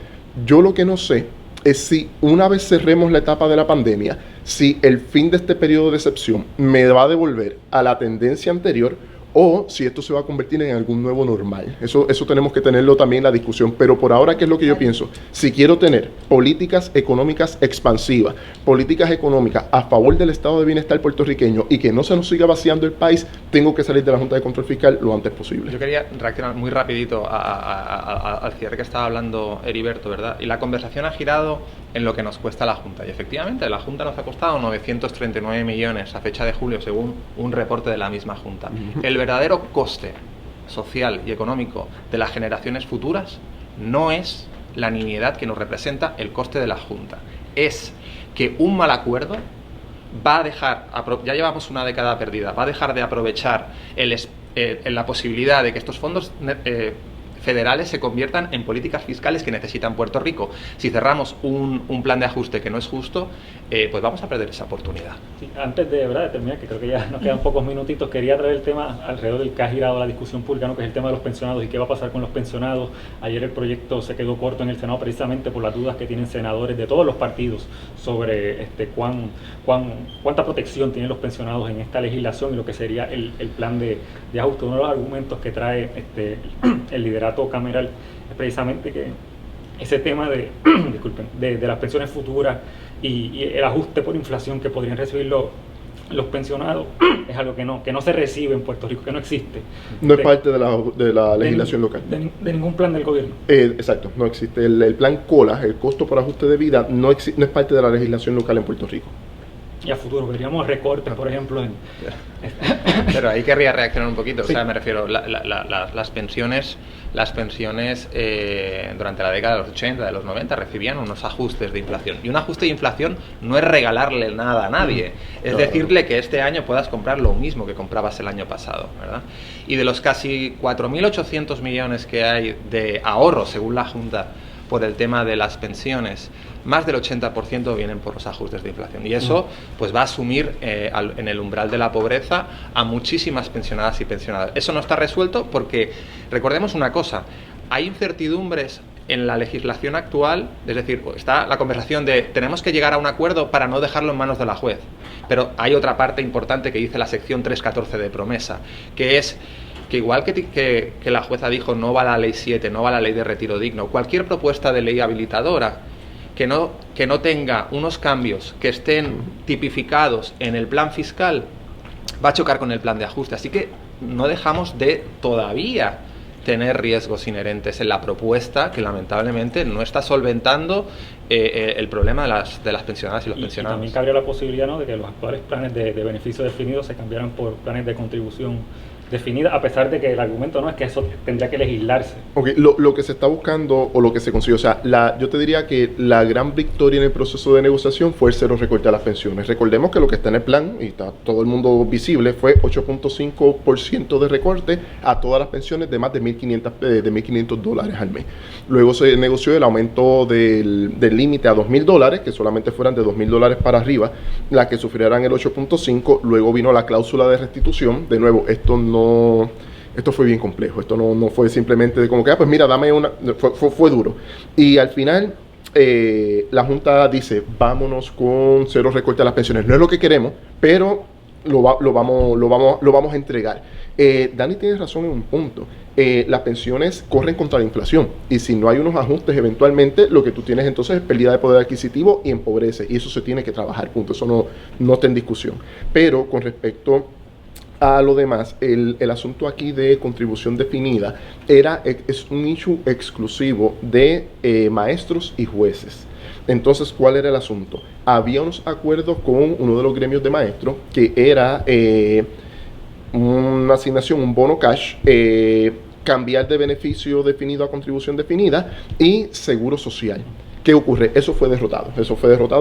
yo lo que no sé es si una vez cerremos la etapa de la pandemia, si el fin de este periodo de excepción me va a devolver a la tendencia anterior o si esto se va a convertir en algún nuevo normal. Eso tenemos que tenerlo también en la discusión. Pero por ahora, ¿qué es lo que yo pienso? Si quiero tener políticas económicas expansivas, políticas económicas a favor del estado de bienestar puertorriqueño y que no se nos siga vaciando el país, tengo que salir de la Junta de Control Fiscal lo antes posible. Yo quería reaccionar muy rapidito al cierre que estaba hablando Heriberto, ¿verdad? Y la conversación ha girado en lo que nos cuesta la Junta. Y efectivamente, la Junta nos ha costado 939 millones a fecha de julio, según un reporte de la misma Junta. El verdadero coste social y económico de las generaciones futuras no es la nimiedad que nos representa el coste de la Junta. Es que un mal acuerdo va a dejar, ya llevamos una década perdida, va a dejar de aprovechar la posibilidad de que estos fondos federales se conviertan en políticas fiscales que necesitan Puerto Rico. Si cerramos un plan de ajuste que no es justo, pues vamos a perder esa oportunidad. Sí, antes de terminar, que creo que ya nos quedan pocos minutitos, quería traer el tema alrededor del que ha girado la discusión pública, ¿no? Que es el tema de los pensionados y qué va a pasar con los pensionados. Ayer el proyecto se quedó corto en el Senado precisamente por las dudas que tienen senadores de todos los partidos sobre cuánta protección tienen los pensionados en esta legislación y lo que sería el plan de ajuste. Uno de los argumentos que trae el liderato cameral es precisamente que ese tema de las pensiones futuras y el ajuste por inflación que podrían recibir los pensionados es algo que no se recibe en Puerto Rico, que no existe. No es parte de la legislación local. De ningún plan del gobierno. Exacto, no existe. El plan COLA, el costo por ajuste de vida, no es parte de la legislación local en Puerto Rico. Y a futuro veríamos recortes, por ejemplo. Pero ahí querría reaccionar un poquito. Sí. O sea, me refiero, las pensiones durante la década de los 80, de los 90, recibían unos ajustes de inflación. Y un ajuste de inflación no es regalarle nada a nadie. Es decirle que este año puedas comprar lo mismo que comprabas el año pasado, ¿verdad? Y de los casi 4.800 millones que hay de ahorro, según la Junta, por el tema de las pensiones, más del 80% vienen por los ajustes de inflación. Y eso pues va a asumir en el umbral de la pobreza a muchísimas pensionadas y pensionados. Eso no está resuelto porque, recordemos una cosa, hay incertidumbres en la legislación actual, es decir, está la conversación de tenemos que llegar a un acuerdo para no dejarlo en manos de la juez. Pero hay otra parte importante que dice la sección 314 de promesa, que es que igual que la jueza dijo no va la ley 7, no va la ley de retiro digno, cualquier propuesta de ley habilitadora que no tenga unos cambios que estén tipificados en el plan fiscal va a chocar con el plan de ajuste. Así que no dejamos de todavía tener riesgos inherentes en la propuesta que lamentablemente no está solventando el problema de las pensionadas y los pensionados. Y también cabría la posibilidad, ¿no?, de que los actuales planes de beneficio definido se cambiaran por planes de contribución definida, a pesar de que el argumento no es que eso tendría que legislarse. Okay, lo que se está buscando o lo que se consiguió, o sea, yo te diría que la gran victoria en el proceso de negociación fue el cero recorte a las pensiones. Recordemos que lo que está en el plan, y está todo el mundo visible, fue 8.5% de recorte a todas las pensiones de más de $1,500 al mes. Luego se negoció el aumento del límite a $2,000, que solamente fueran de $2,000 para arriba, las que sufrieran el 8.5%. Luego vino la cláusula de restitución. De nuevo, esto fue bien complejo, esto no fue simplemente de como que, pues mira, dame una, fue duro. Y al final, la Junta dice, vámonos con cero recorte a las pensiones. No es lo que queremos, pero lo vamos a entregar. Dani tiene razón en un punto. Las pensiones corren contra la inflación y si no hay unos ajustes eventualmente lo que tú tienes entonces es pérdida de poder adquisitivo y empobrece, y eso se tiene que trabajar, punto. Eso no está en discusión. Pero con respecto a lo demás, el asunto aquí de contribución definida es un issue exclusivo de maestros y jueces. Entonces, ¿cuál era el asunto? Había unos acuerdos con uno de los gremios de maestros que era una asignación, un bono cash, cambiar de beneficio definido a contribución definida y seguro social. ¿Qué ocurre? Eso fue derrotado,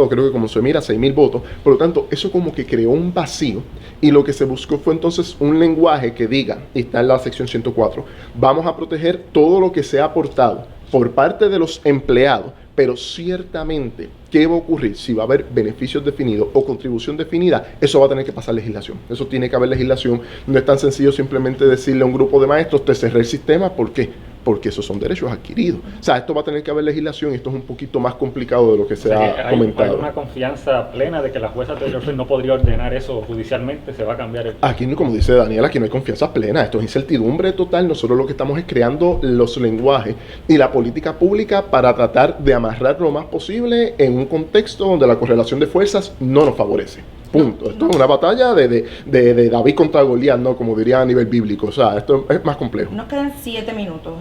creo que como se mira, 6.000 votos. Por lo tanto, eso como que creó un vacío y lo que se buscó fue entonces un lenguaje que diga, y está en la sección 104, vamos a proteger todo lo que se ha aportado por parte de los empleados, pero ciertamente, ¿qué va a ocurrir? Si va a haber beneficios definidos o contribución definida, eso va a tener que pasar legislación. Eso tiene que haber legislación. No es tan sencillo simplemente decirle a un grupo de maestros, te cerré el sistema, ¿por qué? Porque esos son derechos adquiridos. O sea, esto va a tener que haber legislación y esto es un poquito más complicado de lo que se ha comentado. Hay una confianza plena de que la jueza Taylor no podría ordenar eso judicialmente, se va a cambiar Aquí, como dice Daniel, aquí no hay confianza plena, esto es incertidumbre total. Nosotros lo que estamos es creando los lenguajes y la política pública para tratar de amarrar lo más posible en un contexto donde la correlación de fuerzas no nos favorece. Punto. Esto es una batalla de David contra Goliat, ¿no? Como diría a nivel bíblico. O sea, esto es más complejo. Nos quedan 7 minutos,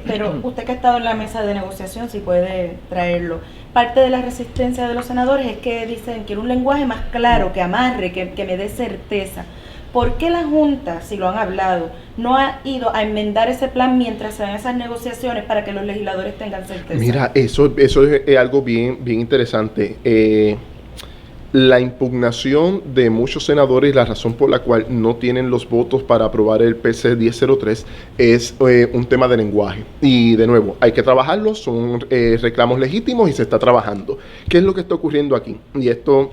pero usted que ha estado en la mesa de negociación, si puede traerlo. Parte de la resistencia de los senadores es que dicen que un lenguaje más claro, que amarre, que me dé certeza. ¿Por qué la Junta, si lo han hablado, no ha ido a enmendar ese plan mientras se dan esas negociaciones para que los legisladores tengan certeza? Mira, eso es algo bien interesante. La impugnación de muchos senadores y la razón por la cual no tienen los votos para aprobar el PC 1003 es un tema de lenguaje. Y de nuevo, hay que trabajarlo, son reclamos legítimos y se está trabajando. ¿Qué es lo que está ocurriendo aquí? Y esto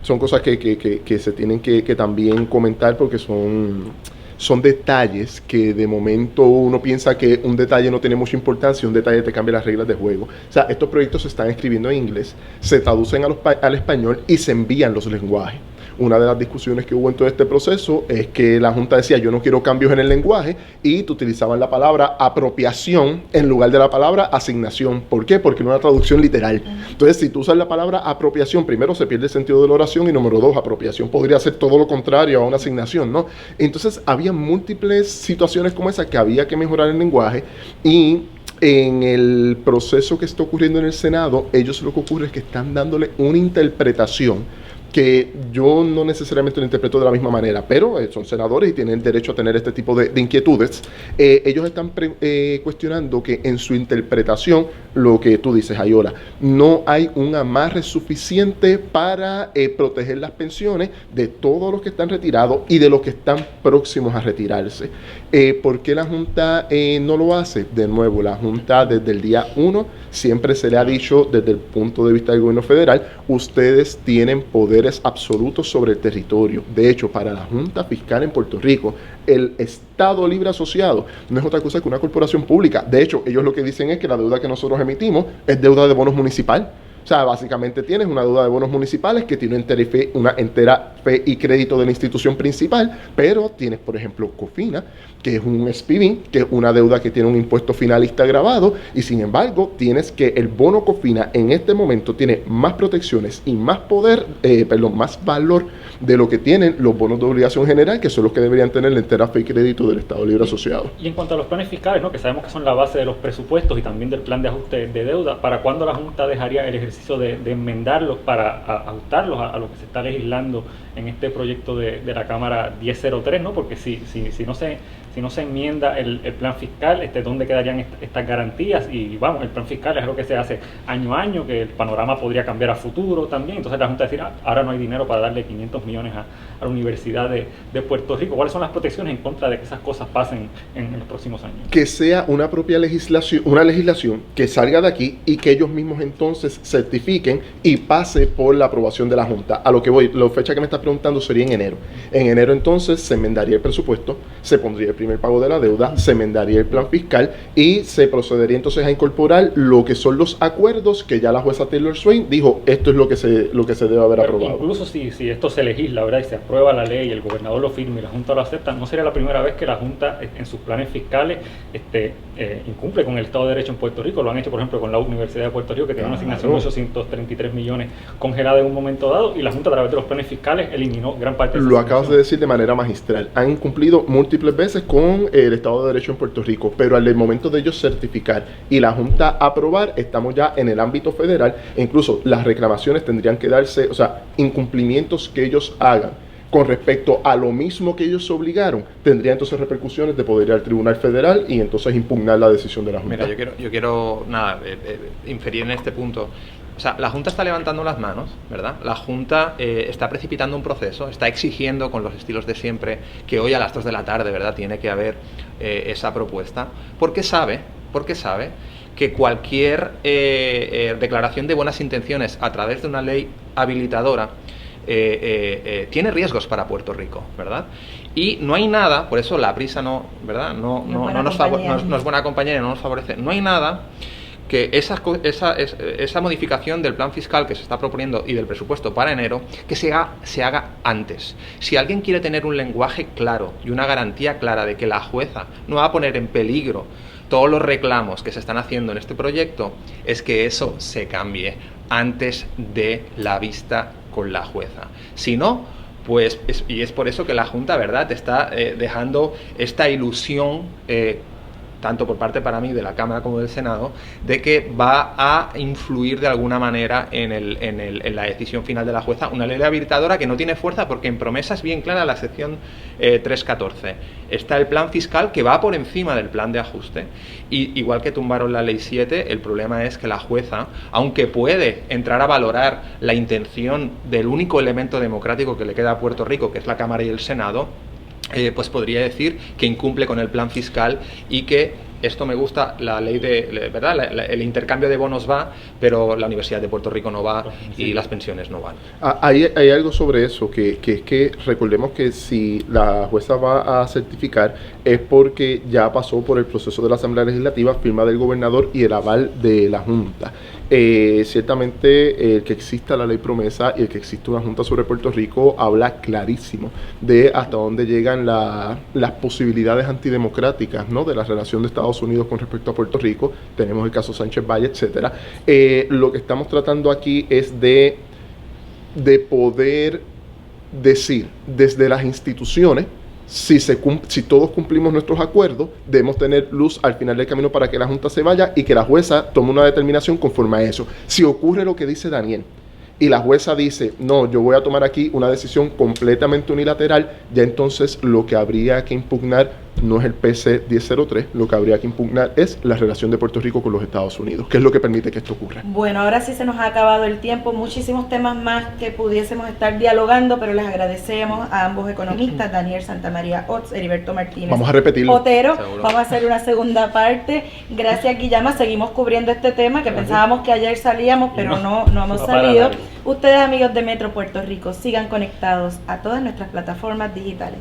son cosas que se tienen que también comentar porque son detalles que de momento uno piensa que un detalle no tiene mucha importancia y un detalle te cambia las reglas de juego. O sea, estos proyectos se están escribiendo en inglés, se traducen al español y se envían los lenguajes. Una de las discusiones que hubo en todo este proceso es que la Junta decía, yo no quiero cambios en el lenguaje, y te utilizaban la palabra apropiación en lugar de la palabra asignación. ¿Por qué? Porque no era una traducción literal. Entonces, si tú usas la palabra apropiación, primero se pierde el sentido de la oración, y número 2, apropiación podría ser todo lo contrario a una asignación, ¿no? Entonces, había múltiples situaciones como esa que había que mejorar el lenguaje, y en el proceso que está ocurriendo en el Senado, ellos lo que ocurre es que están dándole una interpretación que yo no necesariamente lo interpreto de la misma manera, pero son senadores y tienen derecho a tener este tipo de inquietudes. Ellos están cuestionando que en su interpretación, lo que tú dices, Ayola, no hay un amarre suficiente para proteger las pensiones de todos los que están retirados y de los que están próximos a retirarse. ¿Por qué la Junta no lo hace? De nuevo, la Junta desde el día 1 siempre se le ha dicho desde el punto de vista del gobierno federal, ustedes tienen poderes absolutos sobre el territorio. De hecho, para la Junta Fiscal en Puerto Rico, el Estado Libre Asociado no es otra cosa que una corporación pública. De hecho, ellos lo que dicen es que la deuda que nosotros emitimos es deuda de bonos municipal. O sea, básicamente tienes una deuda de bonos municipales que tiene una entera fe y crédito de la institución principal, pero tienes, por ejemplo, COFINA, que es un SPV, que es una deuda que tiene un impuesto finalista grabado, y sin embargo, tienes que el bono COFINA en este momento tiene más protecciones y más poder, más valor de lo que tienen los bonos de obligación general, que son los que deberían tener la entera fe y crédito del Estado Libre Asociado. Y en cuanto a los planes fiscales, ¿no?, que sabemos que son la base de los presupuestos y también del plan de ajuste de deuda, ¿para cuándo la Junta dejaría el ejercicio de enmendarlos para ajustarlos a lo que se está legislando en este proyecto de la Cámara 1003, ¿no? Porque si no se enmienda el plan fiscal, ¿dónde quedarían estas garantías? Y vamos, el plan fiscal es algo que se hace año a año, que el panorama podría cambiar a futuro también. Entonces la Junta decir, ahora no hay dinero para darle 500 millones a la Universidad de Puerto Rico. ¿Cuáles son las protecciones en contra de que esas cosas pasen en los próximos años? Que sea una propia legislación, una legislación que salga de aquí y que ellos mismos entonces certifiquen y pase por la aprobación de la Junta. A lo que voy, la fecha que me estás preguntando sería en enero. En enero entonces se enmendaría el presupuesto, se pondría el primer primer pago de la deuda, se enmendaría el plan fiscal y se procedería entonces a incorporar lo que son los acuerdos que ya la jueza Taylor Swain dijo, esto es lo que se debe haber Pero aprobado. incluso si esto se legisla, ¿verdad? Y se aprueba la ley, el gobernador lo firma y la Junta lo acepta, no sería la primera vez que la Junta en sus planes fiscales incumple con el Estado de Derecho en Puerto Rico. Lo han hecho, por ejemplo, con la Universidad de Puerto Rico, que tiene una asignación de 833 millones congelada en un momento dado, y la Junta a través de los planes fiscales eliminó gran parte de esa Lo acabas de asignación. decir de manera magistral. Han incumplido múltiples veces con el Estado de Derecho en Puerto Rico, pero al momento de ellos certificar y la Junta aprobar, estamos ya en el ámbito federal e incluso las reclamaciones tendrían que darse, o sea, incumplimientos que ellos hagan con respecto a lo mismo que ellos se obligaron, tendría entonces repercusiones de poder ir al Tribunal Federal y entonces impugnar la decisión de la Junta. Mira, yo quiero inferir en este punto. O sea, la Junta está levantando las manos, ¿verdad? La Junta está precipitando un proceso, está exigiendo con los estilos de siempre que hoy a las 2 de la tarde, ¿verdad?, tiene que haber esa propuesta, porque sabe que cualquier declaración de buenas intenciones a través de una ley habilitadora tiene riesgos para Puerto Rico, ¿verdad? Y no hay nada, por eso la prisa no, ¿verdad? No es buena compañía, no nos favorece. No hay nada que esa modificación del plan fiscal que se está proponiendo y del presupuesto para enero, que se haga antes. Si alguien quiere tener un lenguaje claro y una garantía clara de que la jueza no va a poner en peligro todos los reclamos que se están haciendo en este proyecto, es que eso se cambie antes de la vista con la jueza. Si no, pues, es por eso que la Junta, ¿verdad?, está dejando esta ilusión, tanto por parte para mí de la Cámara como del Senado, de que va a influir de alguna manera en la decisión final de la jueza una ley habilitadora que no tiene fuerza, porque en promesa es bien clara la sección 314. Está el plan fiscal que va por encima del plan de ajuste, y igual que tumbaron la ley 7, el problema es que la jueza, aunque puede entrar a valorar la intención del único elemento democrático que le queda a Puerto Rico, que es la Cámara y el Senado, pues podría decir que incumple con el plan fiscal y que esto me gusta, la ley ¿verdad? El intercambio de bonos va, pero la Universidad de Puerto Rico no va y las pensiones no van. Hay algo sobre eso, que es que recordemos que si la jueza va a certificar es porque ya pasó por el proceso de la Asamblea Legislativa, firma del gobernador y el aval de la Junta. Ciertamente el que exista la ley promesa y el que exista una Junta sobre Puerto Rico habla clarísimo de hasta dónde llegan las posibilidades antidemocráticas, ¿no?, de la relación de Estados Unidos con respecto a Puerto Rico. Tenemos el caso Sánchez Valle, etcétera. Lo que estamos tratando aquí es de poder decir desde las instituciones, si todos cumplimos nuestros acuerdos, debemos tener luz al final del camino para que la Junta se vaya y que la jueza tome una determinación conforme a eso. Si ocurre lo que dice Daniel y la jueza dice, no, yo voy a tomar aquí una decisión completamente unilateral, ya entonces lo que habría que impugnar no es el PC 1003, lo que habría que impugnar es la relación de Puerto Rico con los Estados Unidos, que es lo que permite que esto ocurra. Bueno, ahora sí se nos ha acabado el tiempo, muchísimos temas más que pudiésemos estar dialogando, pero les agradecemos a ambos economistas, Daniel Santamaría Ots, Heriberto Martínez. Vamos a repetirlo. Otero. Seguro. Vamos a hacer una segunda parte. Gracias, Guillama, seguimos cubriendo este tema que pensábamos que ayer salíamos, pero no hemos salido. Ustedes, amigos de Metro Puerto Rico, sigan conectados a todas nuestras plataformas digitales.